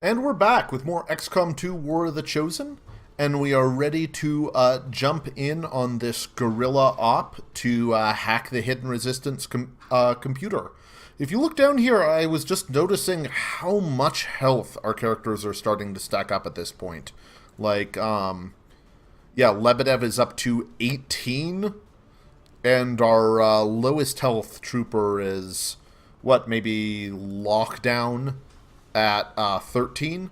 And we're back with more XCOM 2 War of the Chosen, and we are ready to jump in on this guerrilla op to hack the Hidden Resistance computer. If you look down here, I was just noticing how much health our characters are starting to stack up at this point. Like, yeah, Lebedev is up to 18, and our lowest health trooper is, what, maybe Lockdown at 13.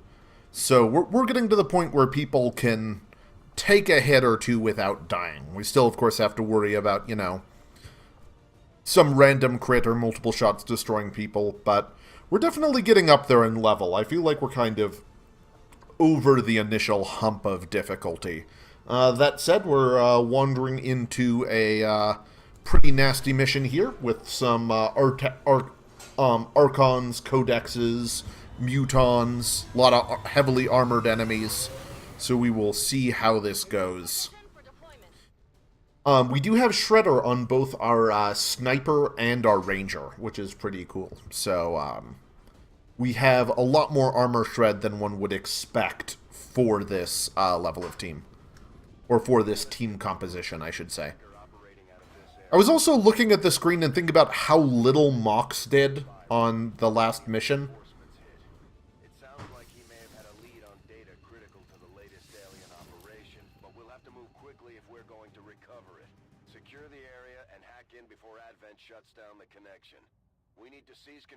So we're getting to the point where people can take a hit or two without dying. We still, of course, have to worry about, you know, some random crit or multiple shots destroying people, but we're definitely getting up there in level. I feel like we're kind of over the initial hump of difficulty. That said, we're wandering into a pretty nasty mission here with some Archons, Codexes, Mutons, a lot of heavily armored enemies, so we will see how this goes. We do have Shredder on both our Sniper and our Ranger, which is pretty cool. So, we have a lot more armor shred than one would expect for this level of team. Or for this team composition, I should say. I was also looking at the screen and thinking about how little Mox did on the last mission.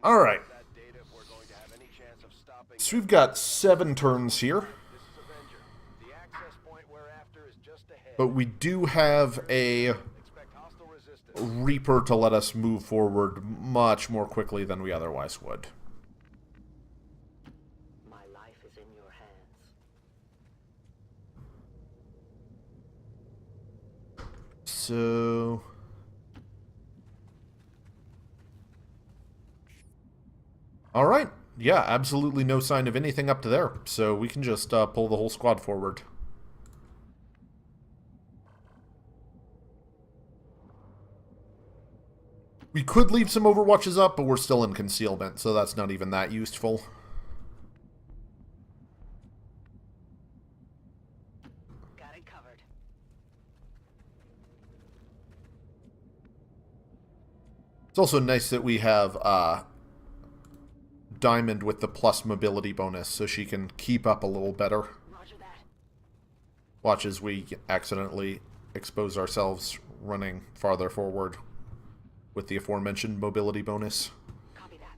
Alright. So we've got 7 turns here. But we do have a Reaper to let us move forward much more quickly than we otherwise would. My life is in your hands. So... Alright. Yeah, absolutely no sign of anything up to there. So we can just pull the whole squad forward. We could leave some overwatches up, but we're still in concealment, so that's not even that useful. Got it covered. It's also nice that we have Diamond with the plus mobility bonus, so she can keep up a little better. Roger that. Watch as we accidentally expose ourselves running farther forward with the aforementioned mobility bonus. Copy that.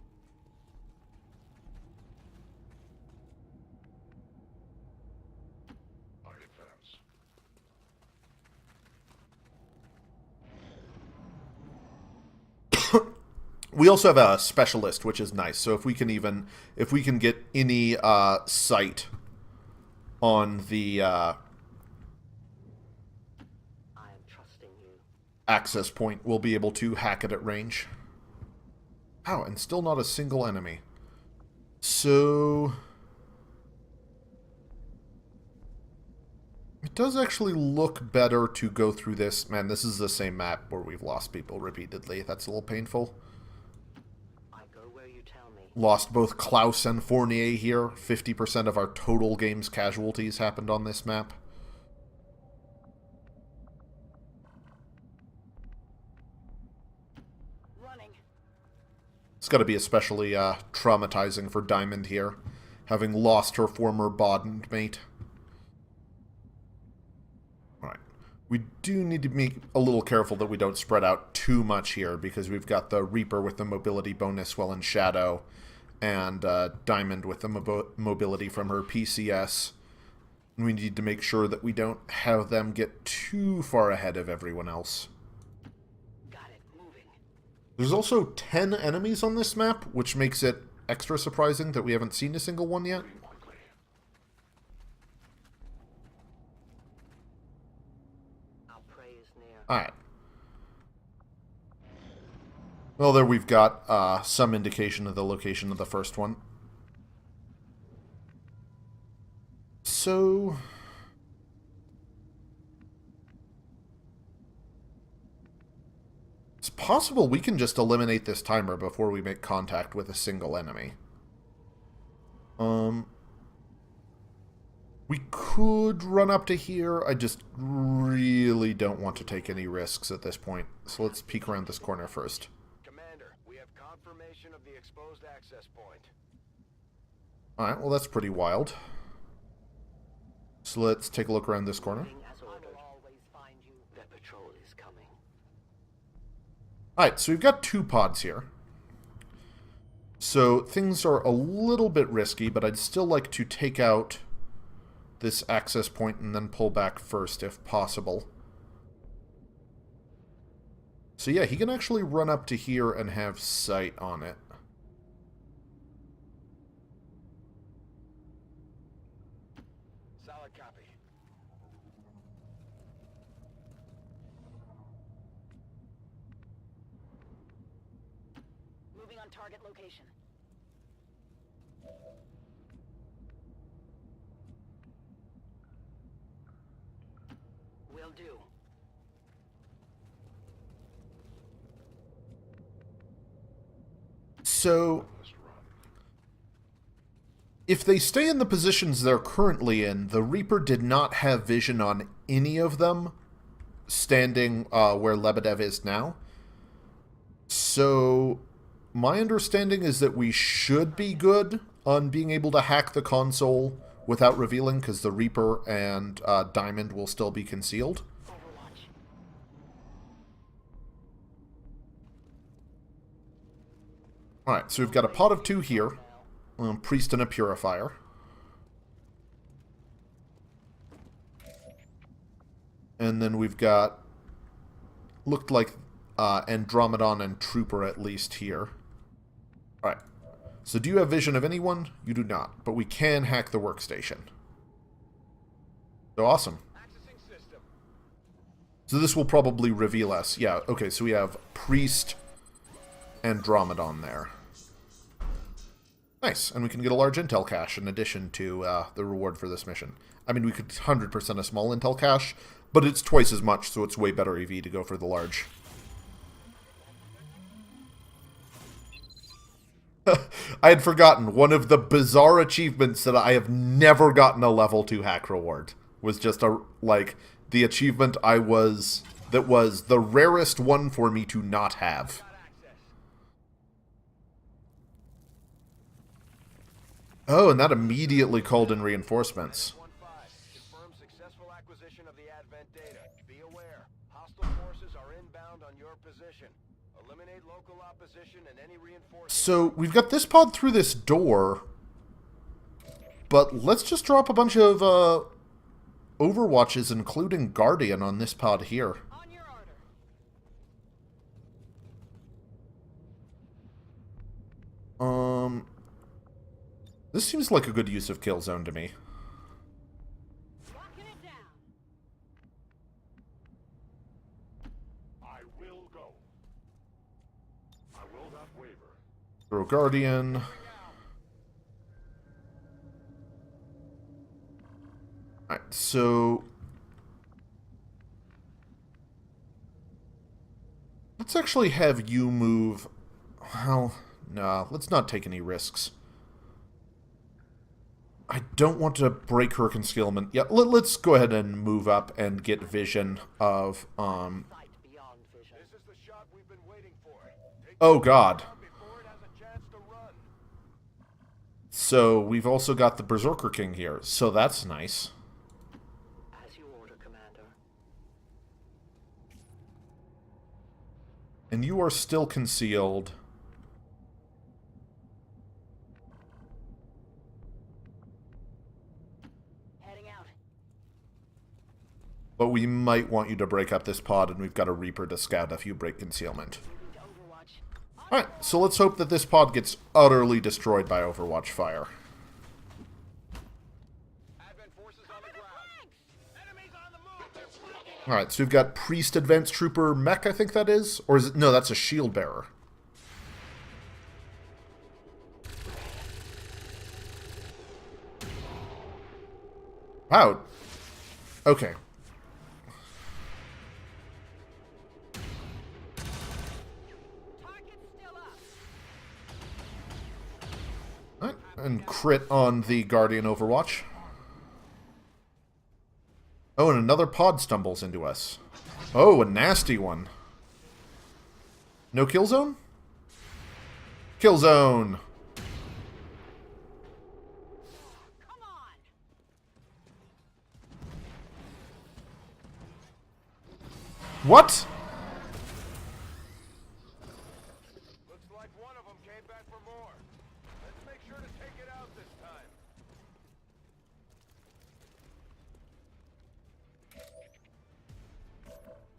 We also have a specialist, which is nice. So if we can get any sight on the I am trusting you. access point, we'll be able to hack it at range. Wow, and still not a single enemy. So it does actually look better to go through this. Man, this is the same map where we've lost people repeatedly. That's a little painful. Lost both Klaus and Fournier here. 50% of our total game's casualties happened on this map. Running. It's got to be especially traumatizing for Diamond here, having lost her former bond mate. Alright. We do need to be a little careful that we don't spread out too much here, because we've got the Reaper with the mobility bonus while in Shadow, and Diamond with the mobility from her PCS. We need to make sure that we don't have them get too far ahead of everyone else. Got it. Moving. There's also 10 enemies on this map, which makes it extra surprising that we haven't seen a single one yet. Our prey is near. Alright. Well, there we've got some indication of the location of the first one. So... it's possible we can just eliminate this timer before we make contact with a single enemy. We could run up to here. I just really don't want to take any risks at this point. So let's peek around this corner first. Commander, we have confirmation of the exposed access point. Alright, well that's pretty wild. So let's take a look around this corner. Moving as ordered. I will always find you. Their patrol is coming. Alright, so we've got 2 pods here. So things are a little bit risky, but I'd still like to take out this access point and then pull back first if possible. So yeah, he can actually run up to here and have sight on it. Solid copy. Moving on target location. Will do. So, if they stay in the positions they're currently in, the Reaper did not have vision on any of them standing where Lebedev is now. So, my understanding is that we should be good on being able to hack the console without revealing, because the Reaper and Diamond will still be concealed. Overwatch. Alright, so we've got a pot of 2 here. Priest and a Purifier. And then we've got... looked like Andromedon and Trooper at least here. Alright. So do you have vision of anyone? You do not. But we can hack the workstation. So awesome. Accessing system. So this will probably reveal us. Yeah, okay, so we have Priest, Andromedon there. Nice, and we can get a large intel cache in addition to the reward for this mission. I mean, we could 100% a small intel cache, but it's twice as much, so it's way better EV to go for the large. I had forgotten, one of the bizarre achievements that I have never gotten a level 2 hack reward was just the achievement that was the rarest one for me to not have. Oh, and that immediately called in reinforcements. 1-5. Confirm successful acquisition of the Advent data. Be aware, hostile forces are inbound on your position. Eliminate local opposition and any reinforcements. So, we've got this pod through this door, but let's just drop a bunch of Overwatches, including Guardian, on this pod here. On your order. This seems like a good use of Killzone to me. Locking it down. I will go. I will not waver. Throw Guardian. Alright, so... let's actually have you move... well, nah, let's not take any risks. I don't want to break her concealment. Yeah, let's go ahead and move up and get vision of, Sight beyond vision. This is the shot we've been waiting for. Take oh god. it before it has a chance to run. So, we've also got the Berserker King here, so that's nice. As you order, Commander. And you are still concealed. Heading out. But we might want you to break up this pod, and we've got a Reaper to scout if you break concealment. Moving to Overwatch. Alright, so let's hope that this pod gets utterly destroyed by Overwatch fire. Advent forces on the ground. Enemies on the move. They're flanking. Alright, so we've got Priest Advanced Trooper Mech, I think that is? Or is it... no, that's a Shield Bearer. Wow. Okay. Target's still up. Alright, and crit on the Guardian Overwatch. Oh, and another pod stumbles into us. Oh, a nasty one. No kill zone? Kill zone! What? Looks like one of them came back for more. Let's make sure to take it out this time.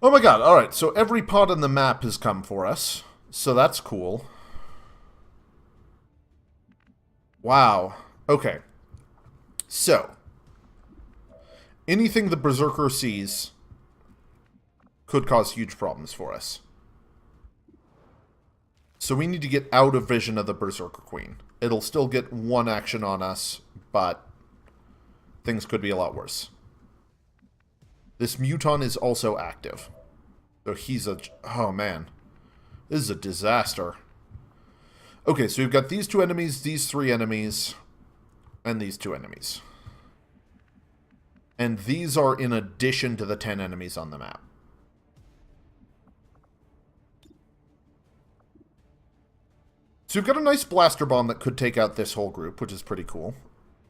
Oh my god, alright, so every pod on the map has come for us. So that's cool. Wow. Okay. So, anything the Berserker sees could cause huge problems for us. So we need to get out of vision of the Berserker Queen. It'll still get one action on us, but things could be a lot worse. This Muton is also active. So he's a... Oh, man. This is a disaster. Okay, so we've got these two enemies, these three enemies, and these two enemies. And these are in addition to the 10 enemies on the map. So we've got a nice blaster bomb that could take out this whole group, which is pretty cool.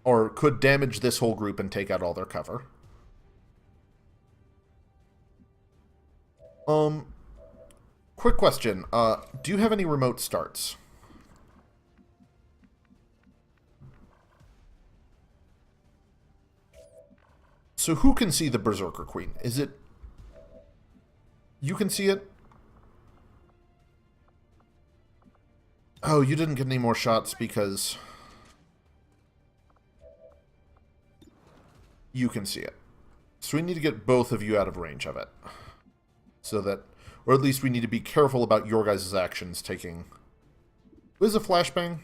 Or could damage this whole group and take out all their cover. Quick question. Do you have any remote starts? So who can see the Berserker Queen? Is it... You can see it? Oh, you didn't get any more shots because... You can see it. So we need to get both of you out of range of it. So that... Or at least we need to be careful about your guys' actions taking... What is a flashbang?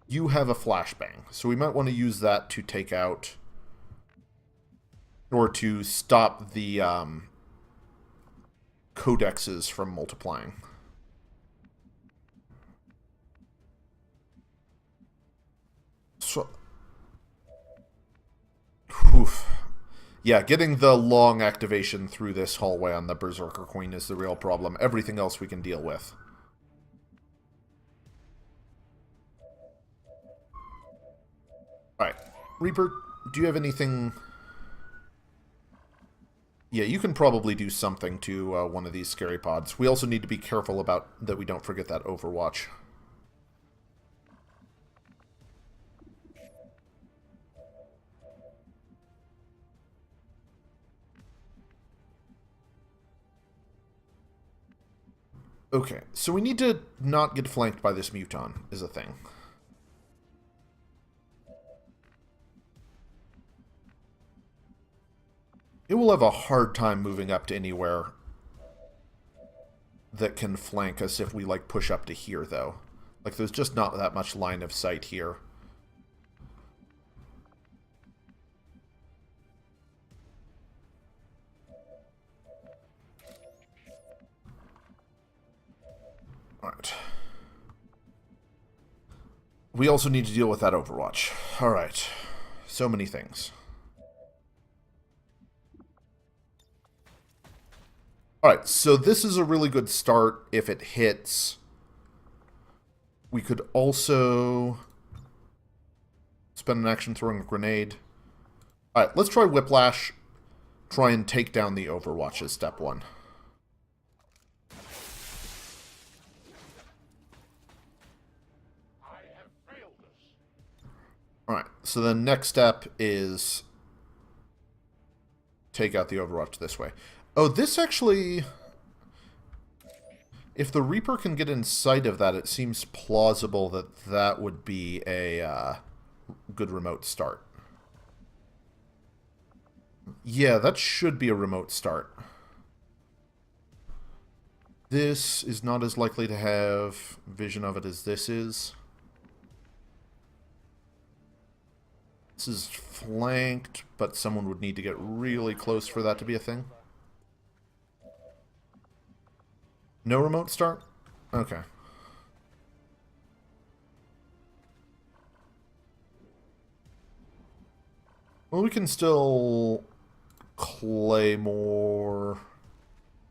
You have a flashbang. So we might want to use that to take out... Or to stop the codexes from multiplying. So... Oof. Yeah, getting the long activation through this hallway on the Berserker Queen is the real problem. Everything else we can deal with. Alright. Reaper, do you have anything... Yeah, you can probably do something to one of these scary pods. We also need to be careful about that we don't forget that Overwatch. Okay, so we need to not get flanked by this Muton, is a thing. It will have a hard time moving up to anywhere that can flank us if we, like, push up to here, though. Like, there's just not that much line of sight here. Alright. We also need to deal with that Overwatch. Alright. So many things. Alright, so this is a really good start if it hits. We could also spend an action throwing a grenade. Alright, let's try Whiplash. Try and take down the Overwatch as step one. Alright, so the next step is take out the Overwatch this way. Oh, this actually... If the Reaper can get in sight of that, it seems plausible that that would be a good remote start. Yeah, that should be a remote start. This is not as likely to have vision of it as this is. This is flanked, but someone would need to get really close for that to be a thing. No remote start? Okay. Well, we can still claymore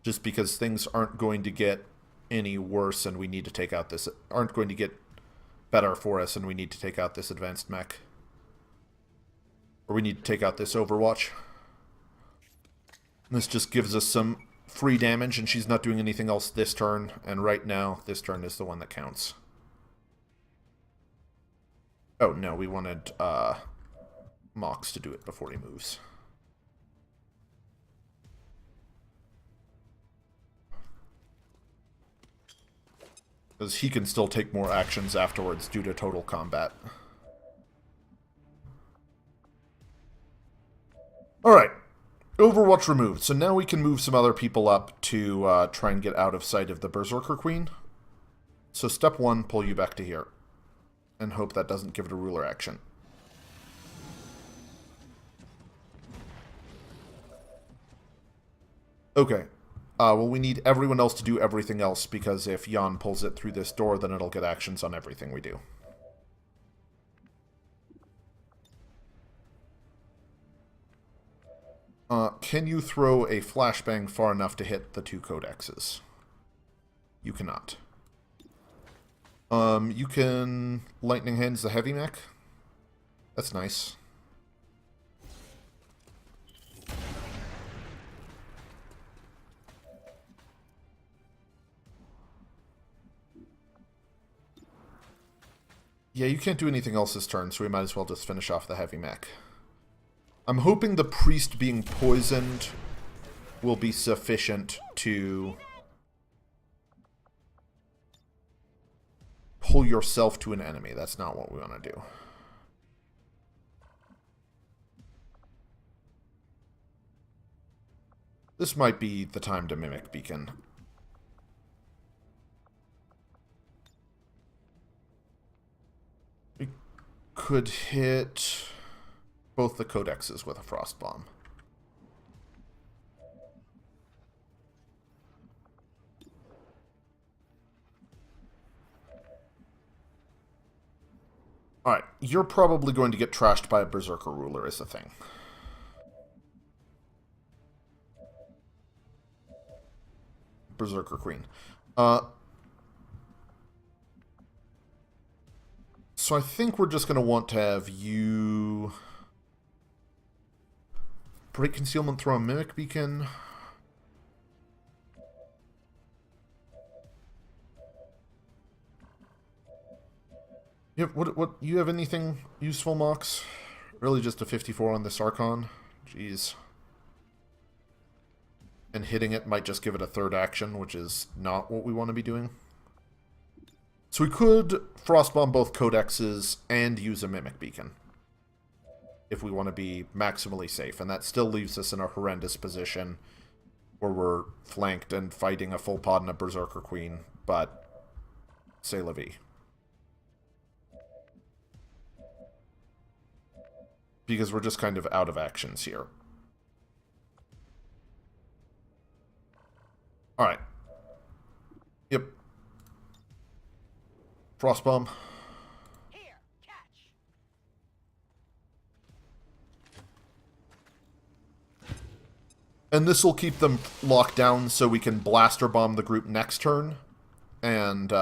just because things aren't going to get any worse and we need to take out this... aren't going to get better for us and we need to take out this advanced mech. Or we need to take out this Overwatch. This just gives us some free damage and she's not doing anything else this turn. And right now, this turn is the one that counts. Oh, no, we wanted Mox to do it before he moves. Because he can still take more actions afterwards due to total combat. Alright. Overwatch removed. So now we can move some other people up to try and get out of sight of the Berserker Queen. So step 1, pull you back to here. And hope that doesn't give it a ruler action. Okay. Well, we need everyone else to do everything else, because if Jan pulls it through this door, then it'll get actions on everything we do. Can you throw a flashbang far enough to hit the 2 codexes? You cannot. You can lightning hands the heavy mech. That's nice. Yeah, you can't do anything else this turn, so we might as well just finish off the heavy mech. I'm hoping the priest being poisoned will be sufficient to pull yourself to an enemy. That's not what we want to do. This might be the time to mimic beacon. We could hit both the codexes with a frost bomb. Alright, you're probably going to get trashed by a Berserker ruler is the thing. Berserker Queen. So I think we're just going to want to have you break concealment, throw a mimic beacon. What you have anything useful, Mox? Really just a 54 on this Archon? Jeez. And hitting it might just give it a 3rd action, which is not what we want to be doing. So we could frostbomb both codexes and use a mimic beacon if we want to be maximally safe, and that still leaves us in a horrendous position where we're flanked and fighting a full pod and a Berserker Queen, but c'est la vie. Because we're just kind of out of actions here. Alright. Yep. Frostbomb. Here, catch. And this will keep them locked down so we can blaster bomb the group next turn. And,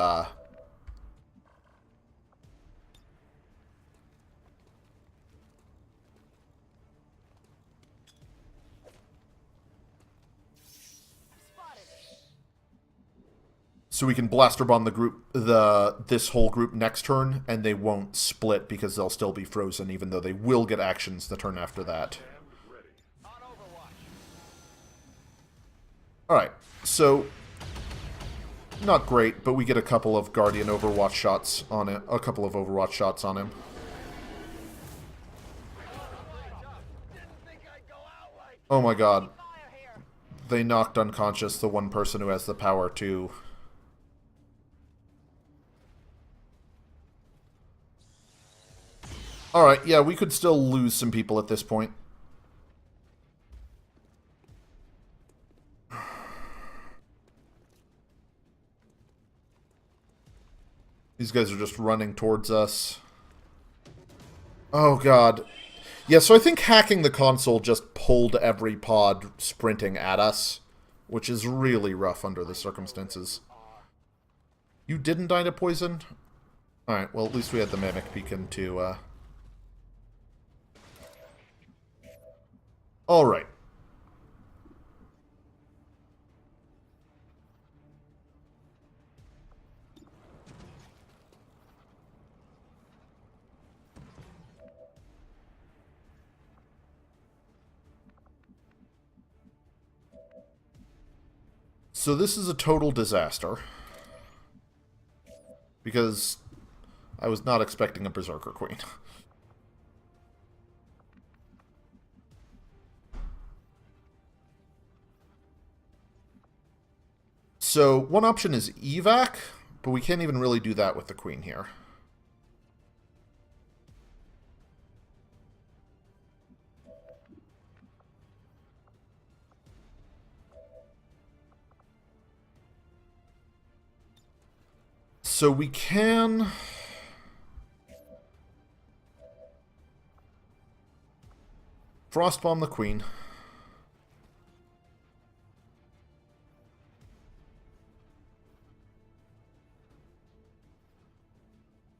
so we can blaster bomb the group, this whole group next turn, and they won't split because they'll still be frozen, even though they will get actions the turn after that. Alright, so not great, but we get a couple of Guardian Overwatch shots on it, a couple of Overwatch shots on him. Oh my god. They knocked unconscious the one person who has the power to... Alright, yeah, we could still lose some people at this point. These guys are just running towards us. Oh god. Yeah, so I think hacking the console just pulled every pod sprinting at us, which is really rough under the circumstances. You didn't die to poison? Alright, well, at least we had the Mimic Beacon to, Alright. So this is a total disaster. Because I was not expecting a Berserker Queen. So one option is evac, but we can't even really do that with the Queen here. So we can... Frostbomb the Queen.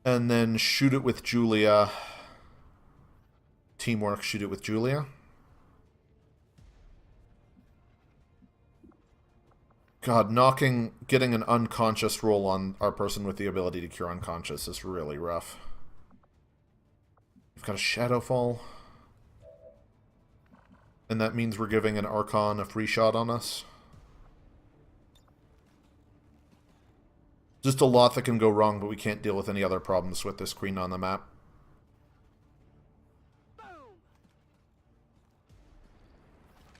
And then shoot it with Julia. Teamwork, shoot it with Julia. God, getting an unconscious roll on our person with the ability to cure unconscious is really rough. We've got a Shadowfall. And that means we're giving an Archon a free shot on us. Just a lot that can go wrong, but we can't deal with any other problems with this Queen on the map.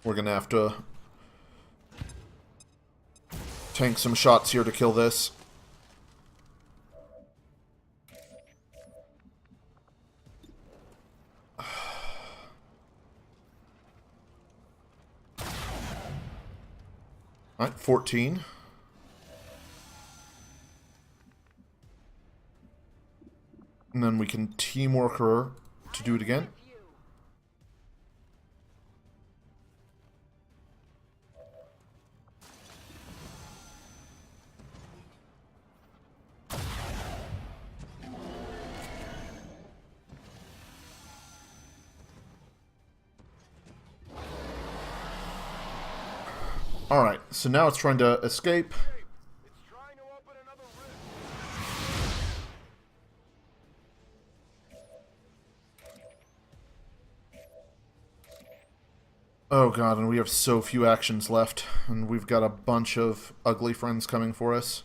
We're gonna have to tank some shots here to kill this. Alright, 14. And then we can teamwork her to do it again. Alright, so now it's trying to escape. It's trying to open another rift. Oh god, and we have so few actions left, and we've got a bunch of ugly friends coming for us.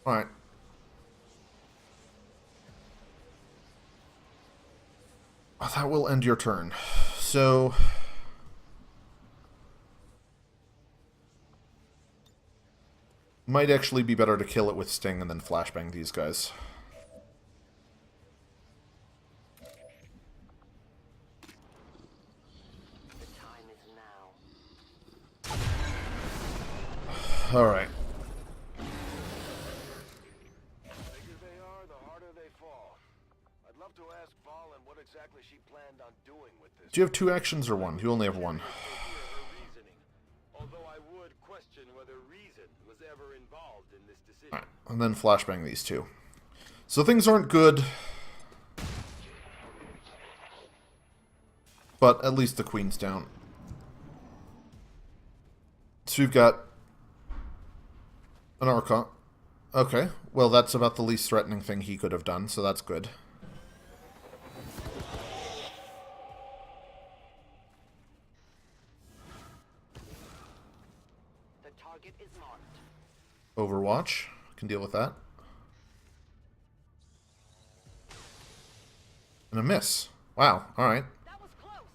Alright. Oh, that will end your turn. So... might actually be better to kill it with Sting and then flashbang these guys. The time is now. Alright. The bigger they are, the harder they fall. I'd love to ask Valen what exactly she planned on doing with this. Do you have 2 actions or 1? You only have 1. Although I would question whether reason was ever involved in this decision. Alright, and then flashbang these 2. So things aren't good. But at least the Queen's down. So we've got an Archon. Okay, well that's about the least threatening thing he could have done, so that's good. The target is marked. Overwatch. Can deal with that. And a miss. Wow, alright. That was close.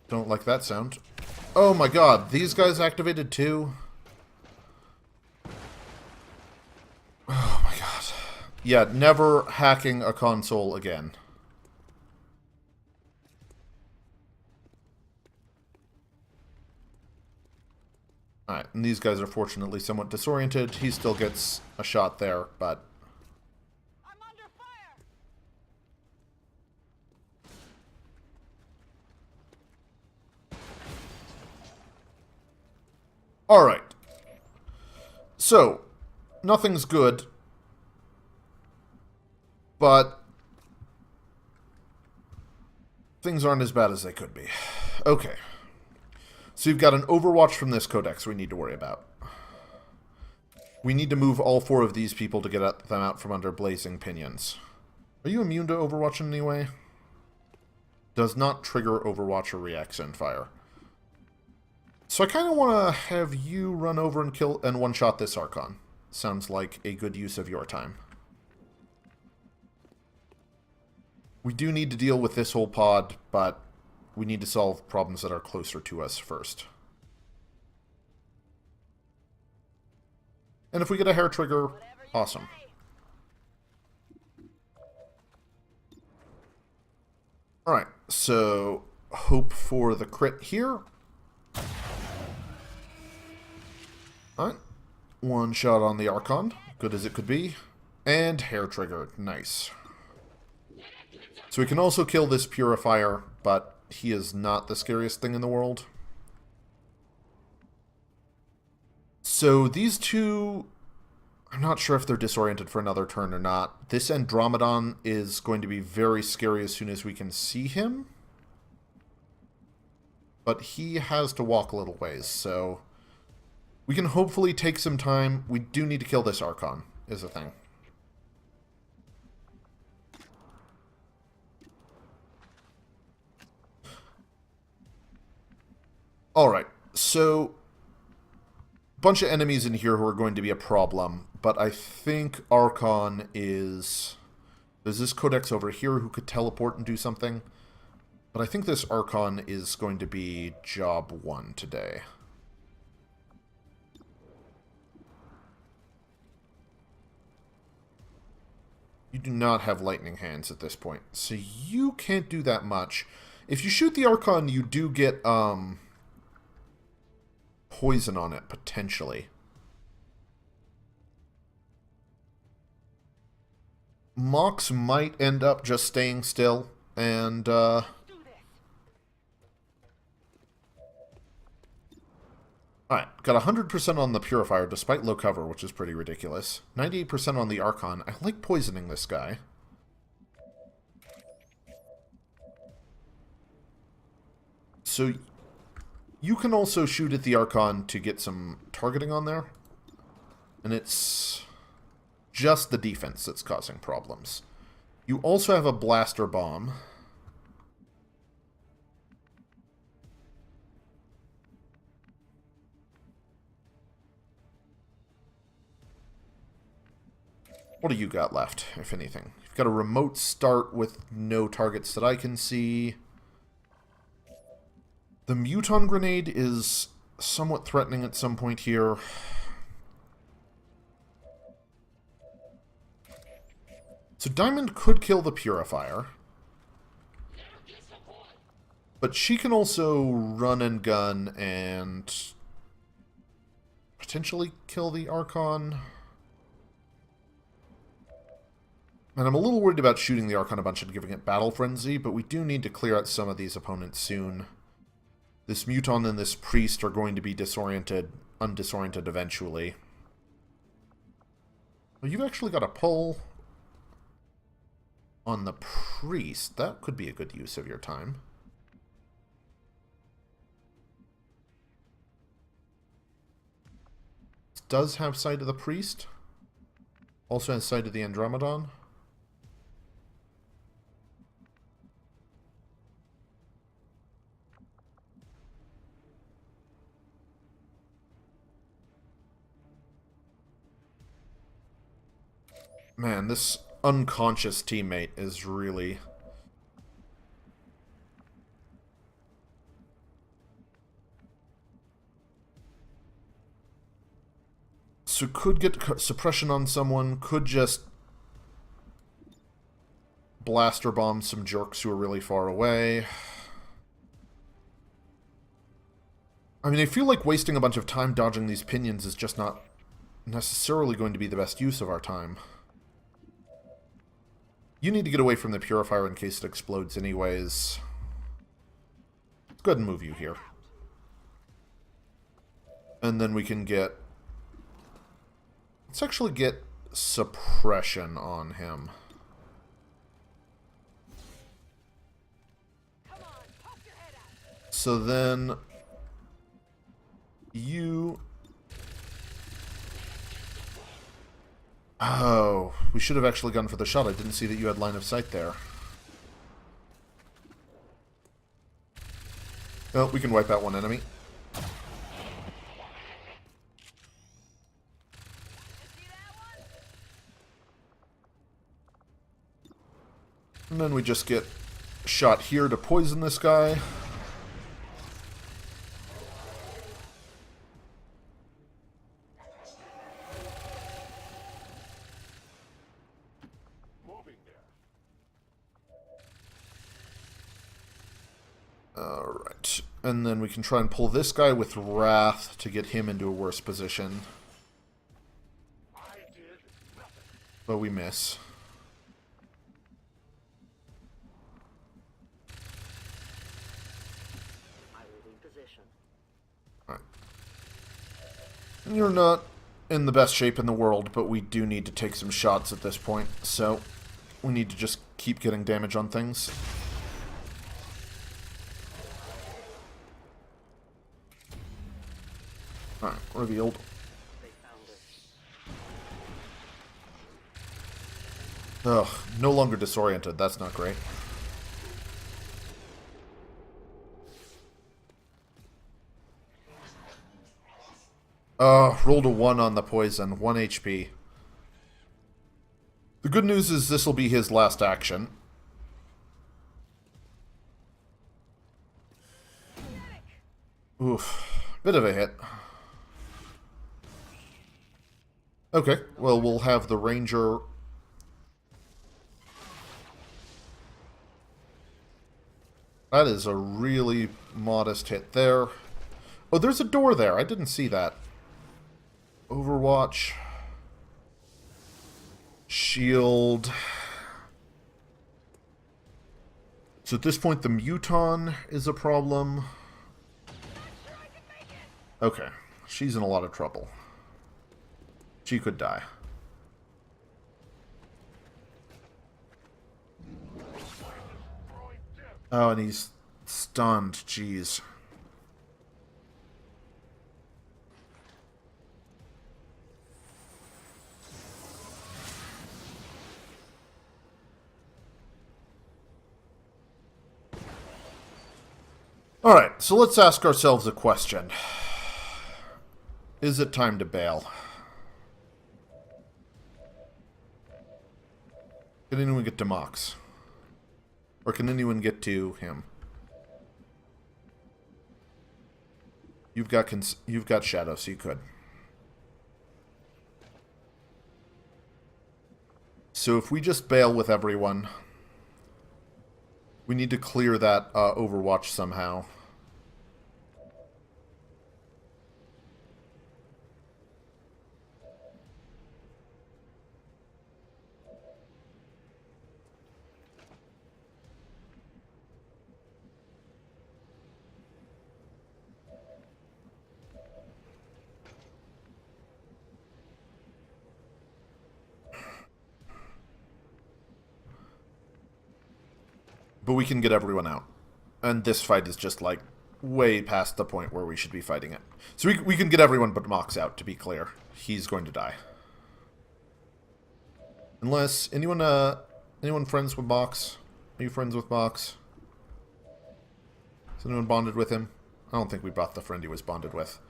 Don't like that sound. Oh my god, these guys activated too? Oh my god. Yeah, never hacking a console again. Alright, and these guys are fortunately somewhat disoriented. He still gets a shot there, but... I'm under fire! Alright. So, nothing's good. But... things aren't as bad as they could be. Okay. So you've got an Overwatch from this codex we need to worry about. We need to move all 4 of these people to get them out from under blazing pinions. Are you immune to Overwatch in any way? Does not trigger Overwatch or reaction fire. So I kind of want to have you run over and kill and one-shot this Archon. Sounds like a good use of your time. We do need to deal with this whole pod, but we need to solve problems that are closer to us first. And if we get a hair trigger, awesome. Alright, so hope for the crit here. Alright, one shot on the Archon, good as it could be. And hair trigger, nice. So we can also kill this Purifier, but he is not the scariest thing in the world. So these two, I'm not sure if they're disoriented for another turn or not. This Andromedon is going to be very scary as soon as we can see him. But he has to walk a little ways, so we can hopefully take some time. We do need to kill this Archon, is the thing. Alright, so a bunch of enemies in here who are going to be a problem, but I think Archon is... there's this Codex over here who could teleport and do something, but I think this Archon is going to be job 1 today. You do not have lightning hands at this point, so you can't do that much. If you shoot the Archon, you do get, poison on it, potentially. Mox might end up just staying still, and, Alright, got 100% on the Purifier, despite low cover, which is pretty ridiculous. 98% on the Archon. I like poisoning this guy. So... you can also shoot at the Archon to get some targeting on there. And it's just the defense that's causing problems. You also have a blaster bomb. What do you got left, if anything? You've got a remote start with no targets that I can see. The Muton Grenade is somewhat threatening at some point here. So Diamond could kill the Purifier. But she can also run and gun and potentially kill the Archon. And I'm a little worried about shooting the Archon a bunch and giving it Battle Frenzy, but we do need to clear out some of these opponents soon. This Muton and this Priest are going to be undisoriented eventually. Well, you've actually got a pull on the Priest. That could be a good use of your time. It does have sight of the Priest. Also has sight of the Andromedon. Man, this unconscious teammate is really... So could get suppression on someone, could just blaster bomb some jerks who are really far away. I mean, I feel like wasting a bunch of time dodging these pinions is just not necessarily going to be the best use of our time. You need to get away from the purifier in case it explodes anyways. Let's go ahead and move you here. And then we can get... Let's actually get suppression on him. So then... You... Oh, we should have actually gone for the shot. I didn't see that you had line of sight there. Oh, we can wipe out one enemy. And then we just get shot here to poison this guy. Alright, and then we can try and pull this guy with Wrath to get him into a worse position. But we miss. Alright. And you're not in the best shape in the world, but we do need to take some shots at this point, so we need to just keep getting damage on things. Alright, revealed. Ugh, no longer disoriented. That's not great. Rolled a 1 on the poison. 1 HP. The good news is this will be his last action. Oof. Bit of a hit. Okay, well, we'll have the ranger... That is a really modest hit there. Oh, there's a door there. I didn't see that. Overwatch. Shield. So at this point, the Muton is a problem. Okay, she's in a lot of trouble. She could die. Oh, and he's stunned. Jeez. Alright, so let's ask ourselves a question. Is it time to bail? Can anyone get to Mox? Or can anyone get to him? You've got Shadow, so you could. So if we just bail with everyone, we need to clear that Overwatch somehow. But we can get everyone out. And this fight is just, like, way past the point where we should be fighting it. So we can get everyone but Mox out, to be clear. He's going to die. Unless, anyone friends with Mox? Are you friends with Mox? Is anyone bonded with him? I don't think we brought the friend he was bonded with.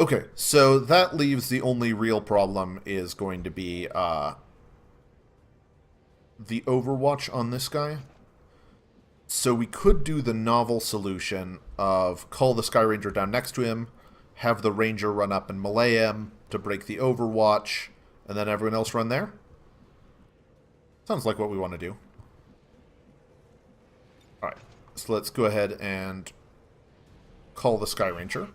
Okay, so that leaves the only real problem is going to be, the Overwatch on this guy. So we could do the novel solution of call the Sky Ranger down next to him, have the Ranger run up and melee him to break the Overwatch, and then everyone else run there? Sounds like what we want to do. Alright, so let's go ahead and call the Sky Ranger.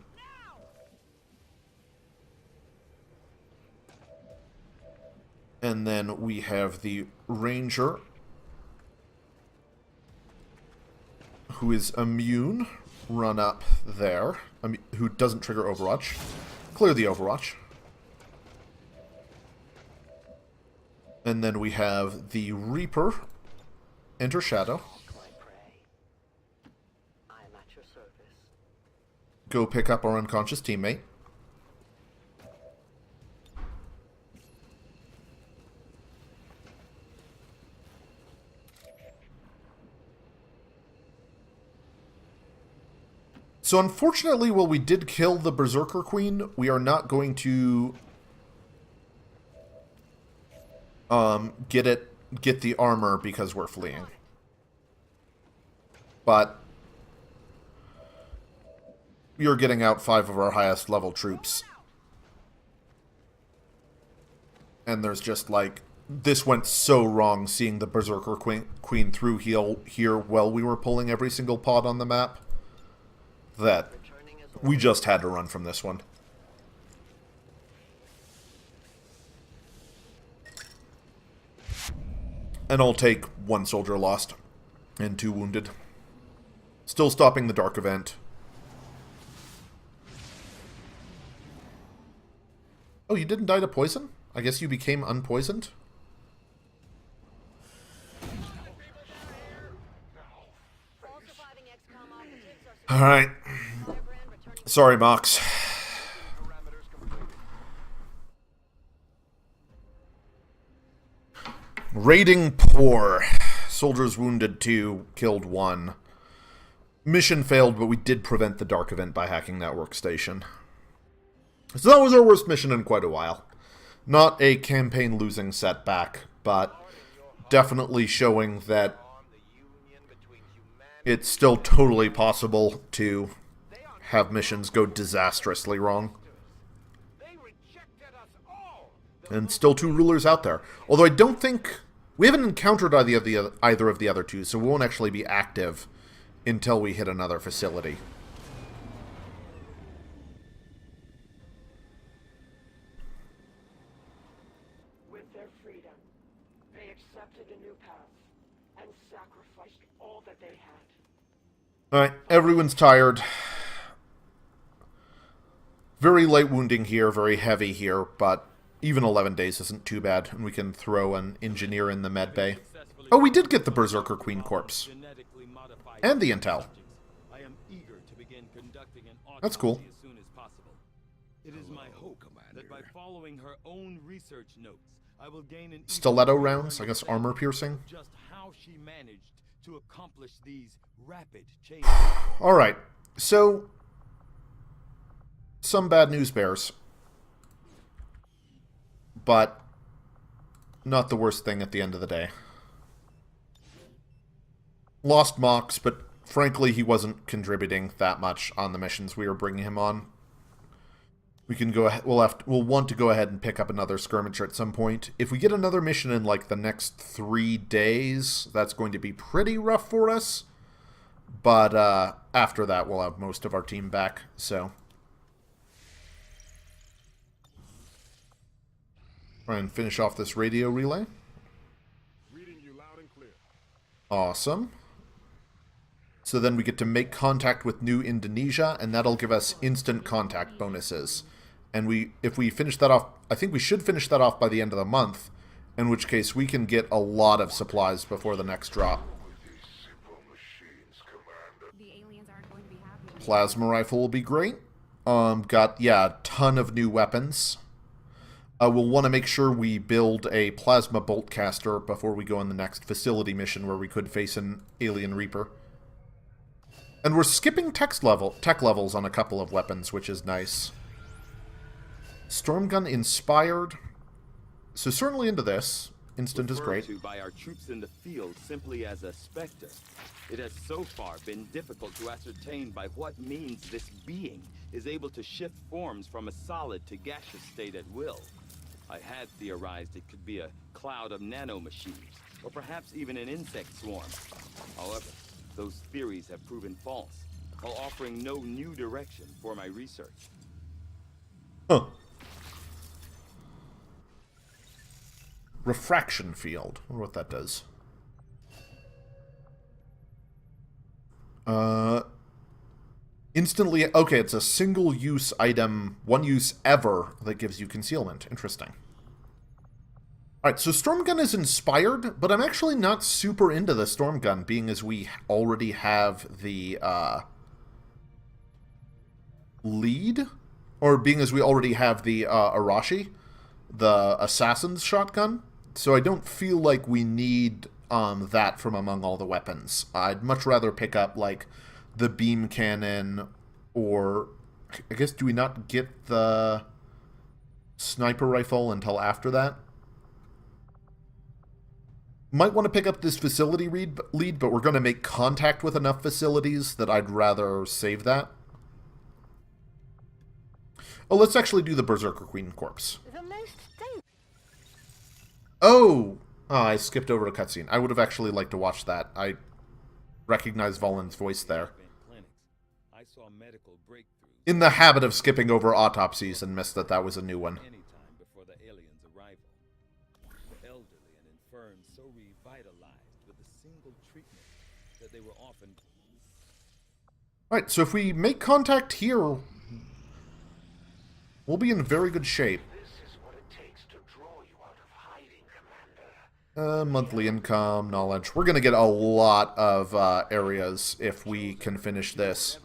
And then we have the Ranger, who is immune, run up there, who doesn't trigger Overwatch. Clear the Overwatch. And then we have the Reaper, enter Shadow. Go pick up our unconscious teammate. So unfortunately, while we did kill the Berserker Queen, we are not going to get the armor because we're fleeing. But you're getting out 5 of our highest level troops. And there's just like, this went so wrong seeing the Berserker Queen through here while we were pulling every single pod on the map, that we just had to run from this one. And I'll take 1 soldier lost and 2 wounded. Still stopping the dark event. Oh, you didn't die to poison? I guess you became unpoisoned? Alright. Sorry, Mox. Raiding poor. Soldiers wounded 2, killed 1. Mission failed, but we did prevent the dark event by hacking that workstation. So that was our worst mission in quite a while. Not a campaign losing setback, but definitely showing that it's still totally possible to have missions go disastrously wrong. And still 2 rulers out there. Although I don't think... We haven't encountered either of the other 2, so we won't actually be active until we hit another facility. With their freedom, they accepted a new path and sacrificed all that they had. Alright, everyone's tired. Very light wounding here, very heavy here, but even 11 days isn't too bad, and we can throw an engineer in the med bay. Oh, we did get the Berserker Queen corpse. And the intel. That's cool. It is my hope that by following her own research notes, I will gain an Stiletto rounds, I guess armor piercing. Just how she managed to accomplish these rapid changes. Alright, so some bad news bears. But not the worst thing at the end of the day. Lost Mox, but frankly he wasn't contributing that much on the missions we were bringing him on. We can go ahead, we'll want to go ahead and pick up another skirmisher at some point. If we get another mission in like the next 3 days, that's going to be pretty rough for us. But after that we'll have most of our team back, so... Try and finish off this radio relay. Reading you loud and clear. Awesome. So then we get to make contact with New Indonesia, and that'll give us instant contact bonuses. And if we finish that off, I think we should finish that off by the end of the month, in which case we can get a lot of supplies before the next drop. Plasma rifle will be great. Got, yeah, a ton of new weapons. We'll want to make sure we build a plasma bolt caster before we go on the next facility mission where we could face an alien Reaper. And we're skipping tech levels on a couple of weapons, which is nice. Storm gun inspired. So certainly into this. Instant is great. To by our troops in the field simply as a specter. It has so far been difficult to ascertain by what means this being is able to shift forms from a solid to gaseous state at will. I had theorized it could be a cloud of nanomachines, or perhaps even an insect swarm. However, those theories have proven false, while offering no new direction for my research. Huh. Refraction field. I wonder what that does. Instantly... Okay, it's a single-use item, one use ever, that gives you concealment. Interesting. Alright, so Storm Gun is inspired, but I'm actually not super into the Storm Gun, being as we already have the, lead? Or being as we already have the, Arashi, the Assassin's Shotgun. So I don't feel like we need, that from among all the weapons. I'd much rather pick up, like, the beam cannon, or... I guess, do we not get the sniper rifle until after that? Might want to pick up this facility lead, but we're going to make contact with enough facilities that I'd rather save that. Oh, let's actually do the Berserker Queen corpse. Oh! I skipped over a cutscene. I would have actually liked to watch that. I recognize Volan's voice there. In the habit of skipping over autopsies and missed that was a new one. Alright, so if we make contact here, we'll be in very good shape. Monthly income, knowledge. We're going to get a lot of areas if we can finish this.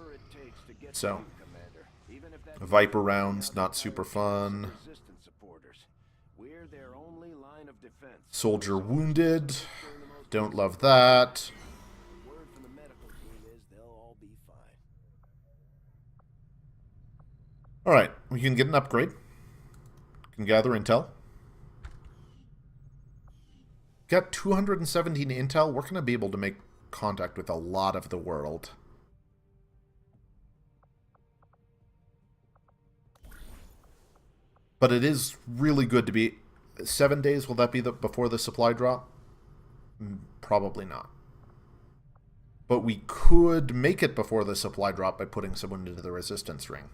So, Viper rounds, not super fun. Soldier wounded. Don't love that. Alright, we can get an upgrade. Can gather intel. Got 217 intel. We're going to be able to make contact with a lot of the world. But it is really good to be... 7 days, will that be before the supply drop? Probably not. But we could make it before the supply drop by putting someone into the resistance ring.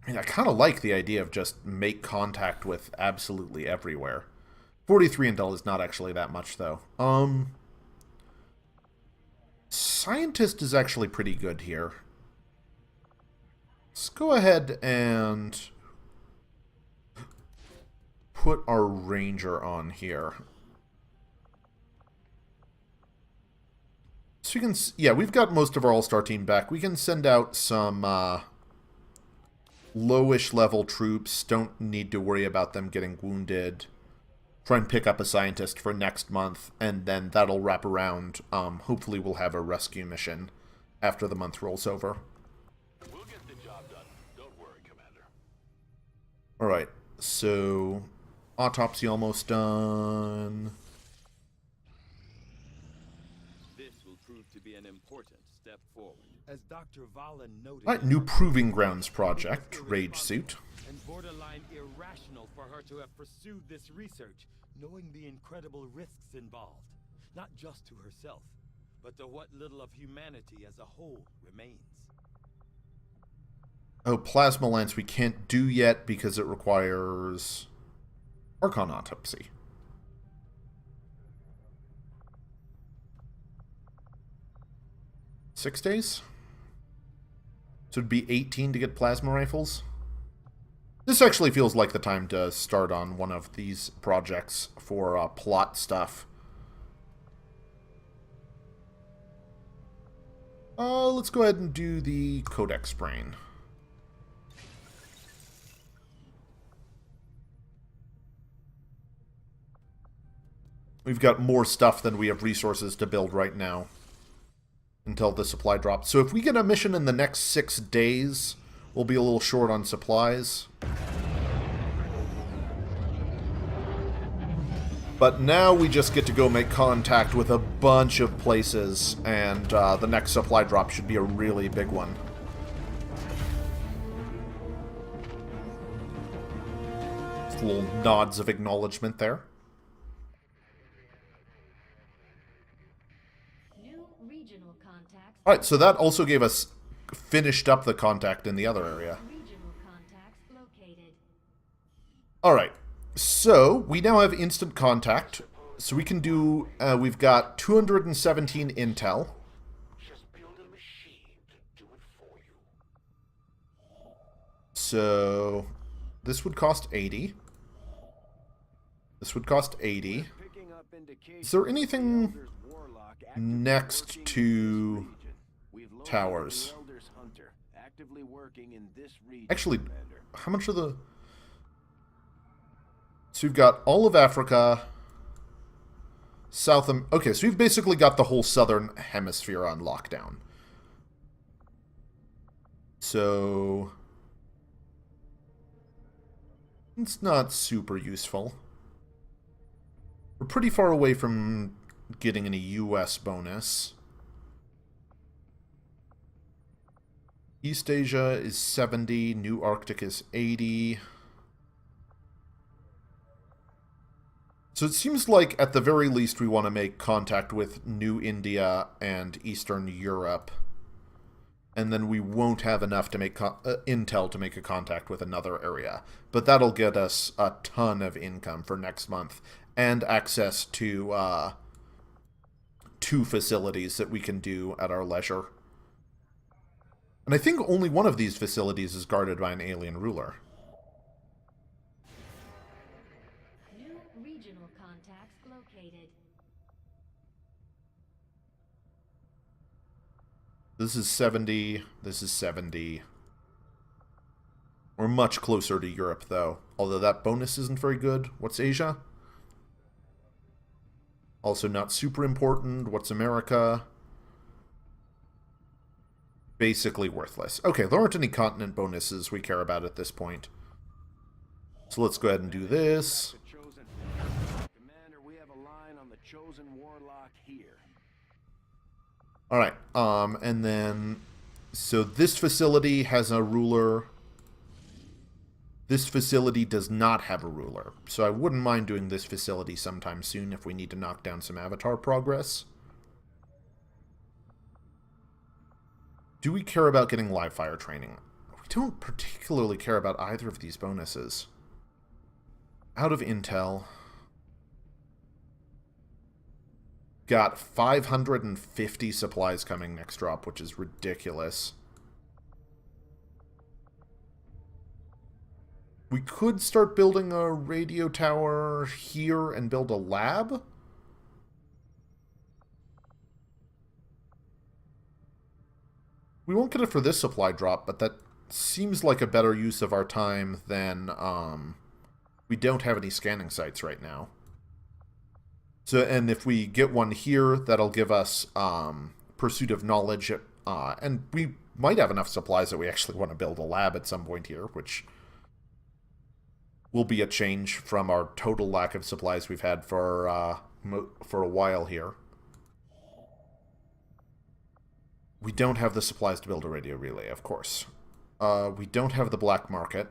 I mean, I kind of like the idea of just make contact with absolutely everywhere. 43 intel is not actually that much, though. Scientist is actually pretty good here. Let's go ahead and put our ranger on here. So we can... Yeah, we've got most of our all-star team back. We can send out some lowish level troops. Don't need to worry about them getting wounded. Try and pick up a scientist for next month, and then that'll wrap around. Hopefully we'll have a rescue mission after the month rolls over. We'll get the job done. Don't worry, Commander. Alright, so... Autopsy almost done. This will prove to be an important step forward. As Dr. Valen noted... Alright, new Proving Grounds project. Rage suit. And borderline irrational for her to have pursued this research, knowing the incredible risks involved, not just to herself, but to what little of humanity as a whole remains. Oh, Plasma Lance we can't do yet because it requires Archon Autopsy. Six days? So it'd be 18 to get plasma rifles? This actually feels like the time to start on one of these projects for plot stuff. Let's go ahead and do the Codex Brain. We've got more stuff than we have resources to build right now until the supply drops. So if we get a mission in the next 6 days, we'll be a little short on supplies. But now we just get to go make contact with a bunch of places, and the next supply drop should be a really big one. Just little nods of acknowledgement there. Alright, so that also gave us finished up the contact in the other area. Alright, So, we now have instant contact. So we can do, we've got 217 intel. Just build a machine to do it for you. So, this would cost 80. This would cost 80. Is there anything next to towers? Actually, how much are the... So we've got all of Africa, okay, so we've basically got the whole southern hemisphere on lockdown. So... it's not super useful. We're pretty far away from getting any US bonus. East Asia is 70, New Arctic is 80. So it seems like, at the very least, we want to make contact with New India and Eastern Europe. And then we won't have enough to make intel to make a contact with another area. But that'll get us a ton of income for next month. And access to 2 facilities that we can do at our leisure. And I think only one of these facilities is guarded by an alien ruler. New regional contacts located. This is 70. This is 70. We're much closer to Europe, though. Although that bonus isn't very good. What's Asia? Also not super important. What's America? Basically worthless. Okay, there aren't any continent bonuses we care about at this point. So let's go ahead and do this. Commander, we have a line on the chosen warlock here. Alright, and then... so this facility has a ruler. This facility does not have a ruler. So I wouldn't mind doing this facility sometime soon if we need to knock down some Avatar progress. Do we care about getting live fire training? We don't particularly care about either of these bonuses. Out of intel. Got 550 supplies coming next drop, which is ridiculous. We could start building a radio tower here and build a lab. We won't get it for this supply drop, but that seems like a better use of our time than, we don't have any scanning sites right now. So, and if we get one here, that'll give us, pursuit of knowledge, and we might have enough supplies that we actually want to build a lab at some point here, which will be a change from our total lack of supplies we've had for a while here. We don't have the supplies to build a radio relay, of course. We don't have the black market.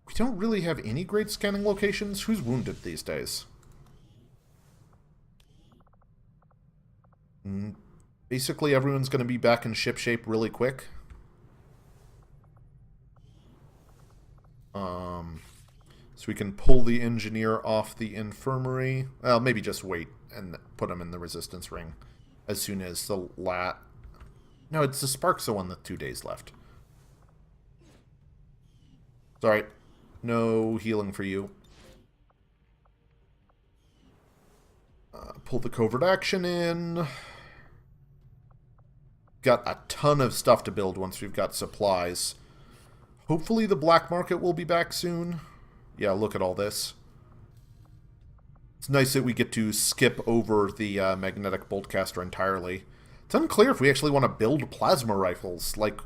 We don't really have any great scanning locations. Who's wounded these days? Basically, everyone's going to be back in ship shape really quick. So we can pull the engineer off the infirmary. Well, maybe just wait and put him in the resistance ring as soon as the No, it's the Spark's the one with 2 days left. It's alright. No healing for you. Pull the covert action in. Got a ton of stuff to build once we've got supplies. Hopefully the black market will be back soon. Yeah, look at all this. It's nice that we get to skip over the magnetic boltcaster entirely. It's unclear if we actually want to build plasma rifles. Like,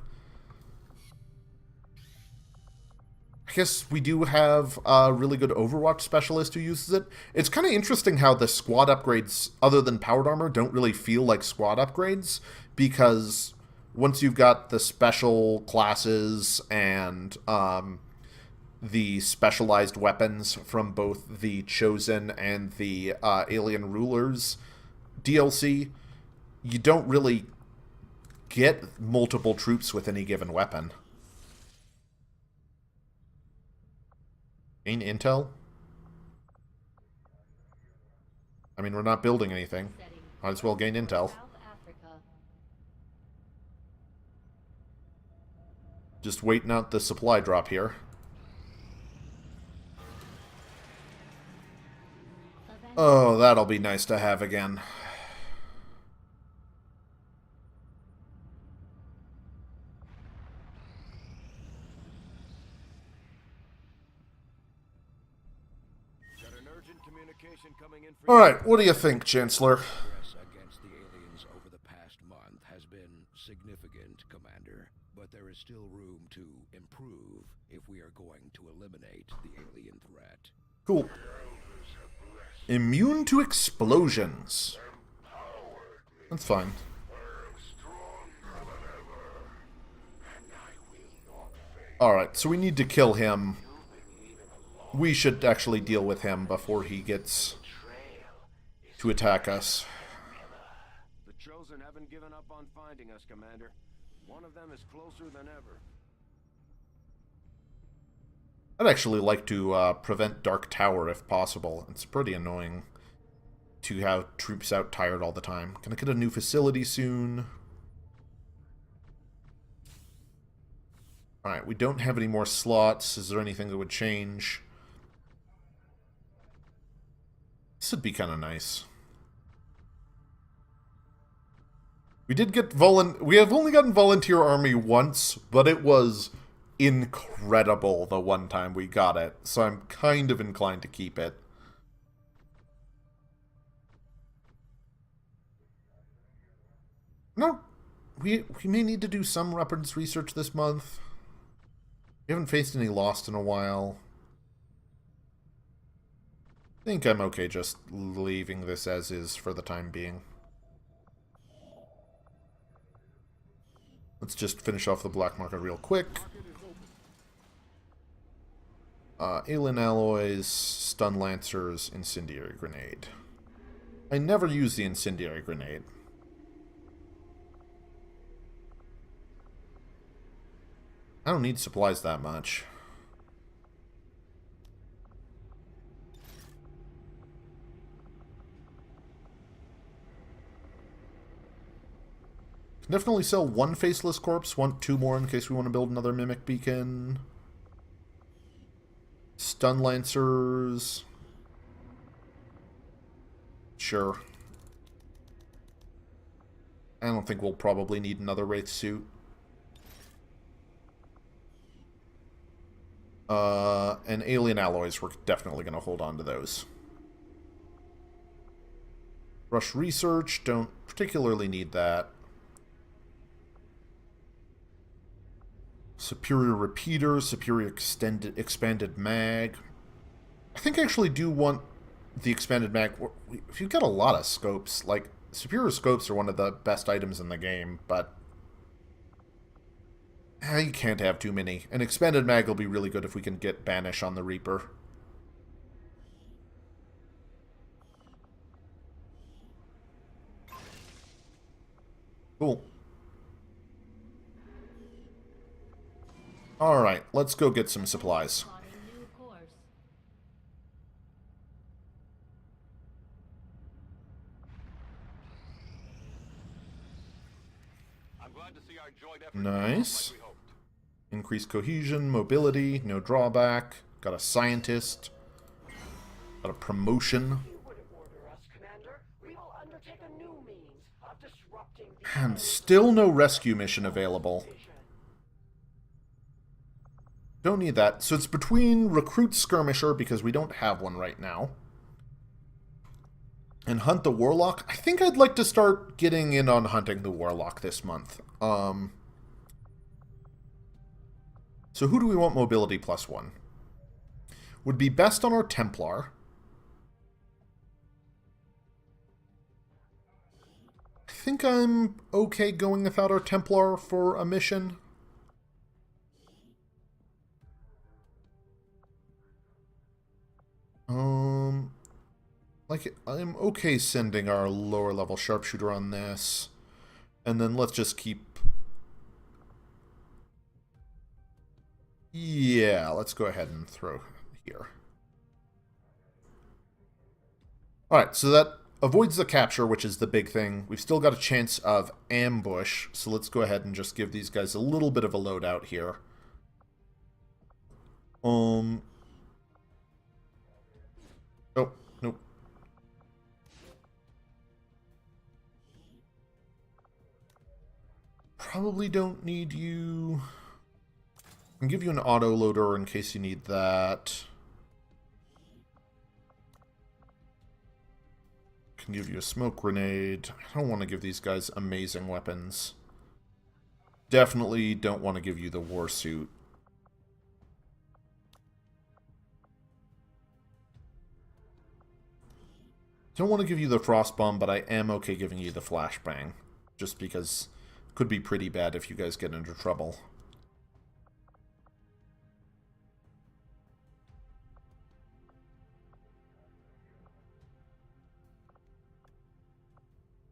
I guess we do have a really good Overwatch specialist who uses it. It's kind of interesting how the squad upgrades, other than powered armor, don't really feel like squad upgrades, because once you've got the special classes and the specialized weapons from both the Chosen and the Alien Rulers DLC, you don't really get multiple troops with any given weapon. Gain intel? I mean, we're not building anything. Might as well gain intel. South Africa. Just waiting out the supply drop here. Oh, that'll be nice to have again. Got an urgent communication coming in for Alright, what do you think, Chancellor? Progress against the aliens over the past month has been significant, Commander. But there is still room to improve if we are going to eliminate the alien threat. Cool. Immune to explosions. That's fine. Alright, so we need to kill him. We should actually deal with him before he gets to attack us. The Chosen haven't given up on finding us, Commander. One of them is closer than ever. I'd actually like to prevent Dark Tower if possible. It's pretty annoying to have troops out tired all the time. Can I get a new facility soon? Alright, we don't have any more slots. Is there anything that would change? This would be kind of nice. We did get we have only gotten Volunteer Army once, but it was incredible the one time we got it, so I'm kind of inclined to keep it. No, we may need to do some weapons research this month. We haven't faced any Lost in a while. I think I'm okay just leaving this as is for the time being. Let's just finish off the black market real quick. Alien alloys, stun lancers, incendiary grenade. I never use the incendiary grenade. I don't need supplies that much. Can definitely sell one faceless corpse, want two more in case we want to build another mimic beacon. Stun lancers. Sure. I don't think we'll probably need another Wraith suit. And alien alloys, we're definitely going to hold on to those. Rush research, don't particularly need that. Superior repeater, superior expanded mag. I think I actually do want the expanded mag. We've got a lot of scopes. Like, superior scopes are one of the best items in the game, but you can't have too many. An expanded mag will be really good if we can get Banish on the Reaper. Cool. Alright, let's go get some supplies. I'm glad to see our joint effort Nice. like we hoped. Increased cohesion, mobility, no drawback. Got a scientist. Got a promotion. You would order us, Commander. We will undertake a new means of disrupting the And still no rescue mission available. Don't need that. So it's between Recruit Skirmisher, because we don't have one right now, and Hunt the Warlock. I think I'd like to start getting in on hunting the Warlock this month. So who do we want mobility +1? Would be best on our Templar. I think I'm okay going without our Templar for a mission. Like, I'm okay sending our lower level sharpshooter on this. And then let's just keep... Yeah, let's go ahead and throw here. Alright, so that avoids the capture, which is the big thing. We've still got a chance of ambush, so let's go ahead and just give these guys a little bit of a loadout here. Oh, nope. Probably don't need you. I can give you an auto loader in case you need that. Can give you a smoke grenade. I don't want to give these guys amazing weapons. Definitely don't want to give you the war suit. Don't want to give you the frost bomb, but I am okay giving you the flashbang, just because it could be pretty bad if you guys get into trouble.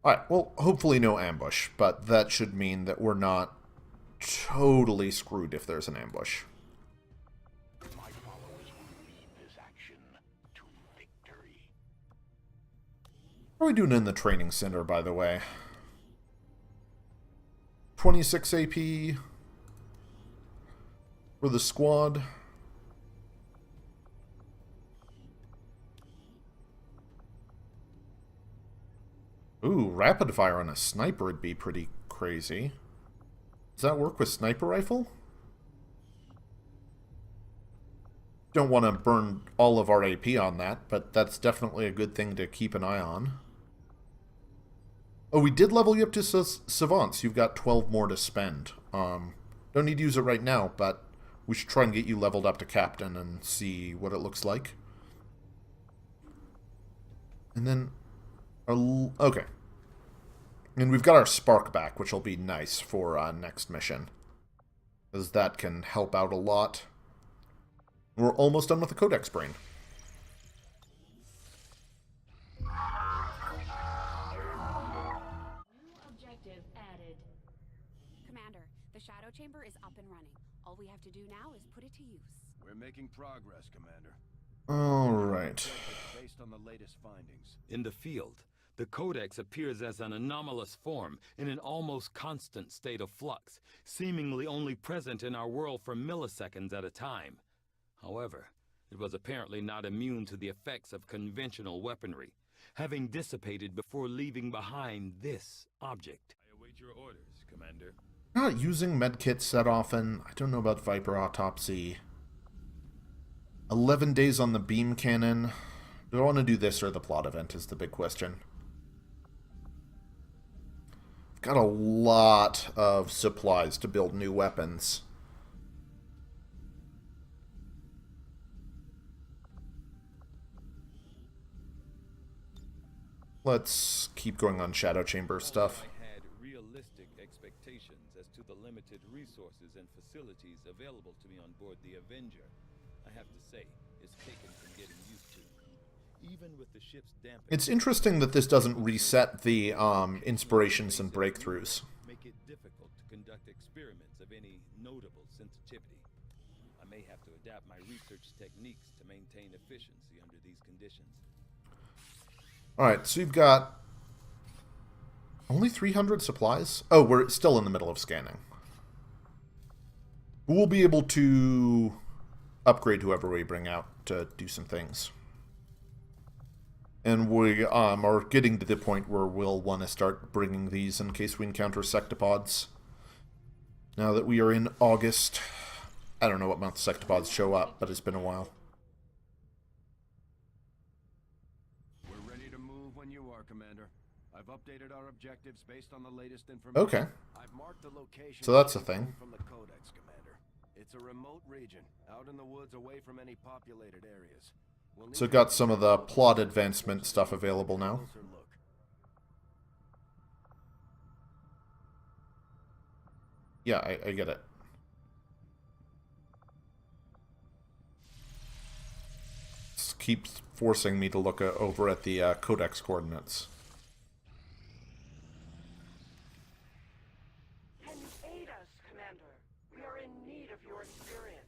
Alright, well, hopefully no ambush, but that should mean that we're not totally screwed if there's an ambush. My followers will lead this action to victory. How are we doing in the training center, by the way? 26 AP for the squad. Ooh, rapid fire on a sniper would be pretty crazy. Does that work with sniper rifle? Don't want to burn all of our AP on that, but that's definitely a good thing to keep an eye on. Oh, we did level you up to savants. You've got 12 more to spend. Don't need to use it right now, but we should try and get you leveled up to captain and see what it looks like. And then... okay. And we've got our spark back, which will be nice for next mission. Because that can help out a lot. We're almost done with the Codex Brain. New objective added. Commander, the Shadow Chamber is up and running. All we have to do now is put it to use. We're making progress, Commander. Alright. Based on the latest findings. In the field, the Codex appears as an anomalous form in an almost constant state of flux, seemingly only present in our world for milliseconds at a time. However, it was apparently not immune to the effects of conventional weaponry, having dissipated before leaving behind this object. I await your orders, Commander. Not using medkits that often. I don't know about Viper Autopsy. 11 days on the beam cannon. Do I want to do this or the plot event is the big question. Got a lot of supplies to build new weapons. Let's keep going on Shadow Chamber stuff. I had realistic expectations as to the limited resources and facilities available to me on board the Avenger. I have to say, it's taken some getting used to. Even with the ship's dampening... It's interesting that this doesn't reset the inspirations and breakthroughs. Make it difficult to conduct experiments of any notable sensitivity. I may have to adapt my research techniques to maintain efficiency under these conditions. Alright, so you've got only 300 supplies? Oh, we're still in the middle of scanning. We'll be able to upgrade whoever we bring out to do some things. And we are getting to the point where we'll want to start bringing these in case we encounter sectopods. Now that we are in August, I don't know what month sectopods show up, but it's been a while. We're ready to move when you are, Commander. I've updated our objectives based on the latest information. Okay. I've marked the location. So that's a thing. From the Codex, Commander. It's a remote region, out in the woods away from any populated areas. So got some of the plot advancement stuff available now. Yeah, I get it. This keeps forcing me to look over at the Codex coordinates. Can you aid us, Commander? We are in need of your experience.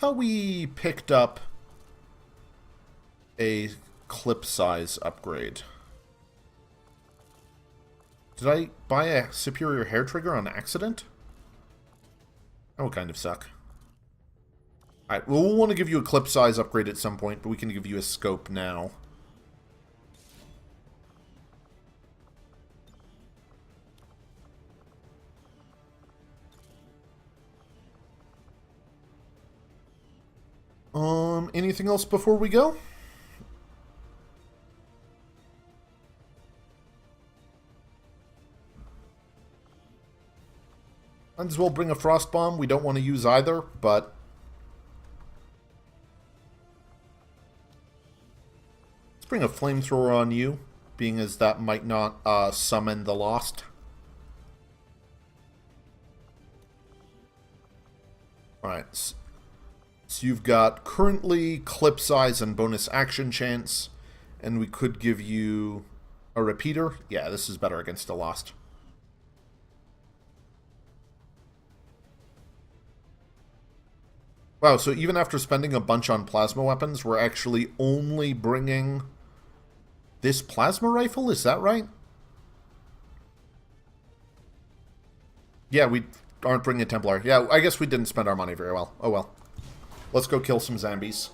Thought we picked up a clip size upgrade. Did I buy a superior hair trigger on accident? That would kind of suck. Alright, we'll want to give you a clip size upgrade at some point, but we can give you a scope now. Anything else before we go? Might as well bring a frost bomb. We don't want to use either, but let's bring a flamethrower on you, being as that might not summon the Lost. Alright, so you've got currently clip size and bonus action chance, and we could give you a repeater. Yeah, this is better against the Lost. Wow, so even after spending a bunch on plasma weapons, we're actually only bringing this plasma rifle? Is that right? Yeah, we aren't bringing a Templar. Yeah, I guess we didn't spend our money very well. Oh well. Let's go kill some zombies.